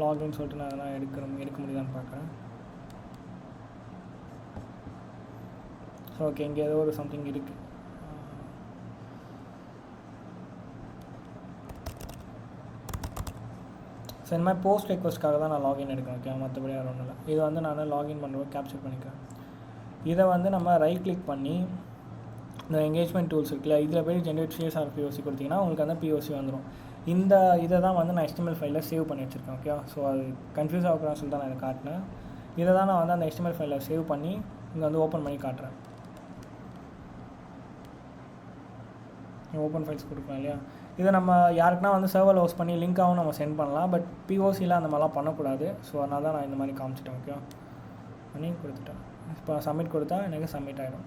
லாகின்னு சொல்லிட்டு நான் அதெல்லாம் எடுக்க முடியுதான்னு பார்க்குறேன். ஸோ ஓகே, இங்கே ஏதோ ஒரு சம்திங் இருக்குது. ஸோ இந்த மாதிரி போஸ்ட் ரெக்வஸ்ட்காக தான் நான் லாகின் எடுக்கணும். ஓகே, மற்றபடி வேறு ஒன்றும் இல்லை. இதை வந்து நான் லாகின் பண்ணுறோம், கேப்சர் பண்ணிக்கிறேன். இதை வந்து நம்ம ரைட் கிளிக் பண்ணி இந்த என்கேஜ்மெண்ட் டூல்ஸ் இருக்குல்ல, இதில் போய் ஜென்ரேட் CSR POC கொடுத்தீங்கன்னா உங்களுக்கு அந்த POC வந்துடும். இதை தான் வந்து நான் HTML ஃபைலில் சேவ் பண்ணி வச்சுருக்கேன். ஓகே, ஸோ அது கன்ஃபியூஸ் ஆகக்கூடாதுன்னு சொல்லிட்டு தான் நான் இதை காட்டினேன். இதை தான் நான் வந்து அந்த HTML ஃபைலில் சேவ் பண்ணி இங்கே வந்து ஓப்பன் பண்ணி காட்டுறேன். ஓப்பன் ஃபைல்ஸ் கொடுக்கலாம் இல்லையா. இதை நம்ம யாருக்குனா வந்து சர்வரில் ஹோஸ்ட் பண்ணி லிங்காகவும் நம்ம சென்ட் பண்ணலாம். பட் POCயில் அந்த மாதிரிலாம் பண்ணக்கூடாது. ஸோ அதனால தான் நான் இந்த மாதிரி காமிச்சிட்டேன். ஓகே, பண்ணி கொடுத்துட்டேன். இப்போ சப்மிட் கொடுத்தா எனக்கு சப்மிட் ஆகிடும்.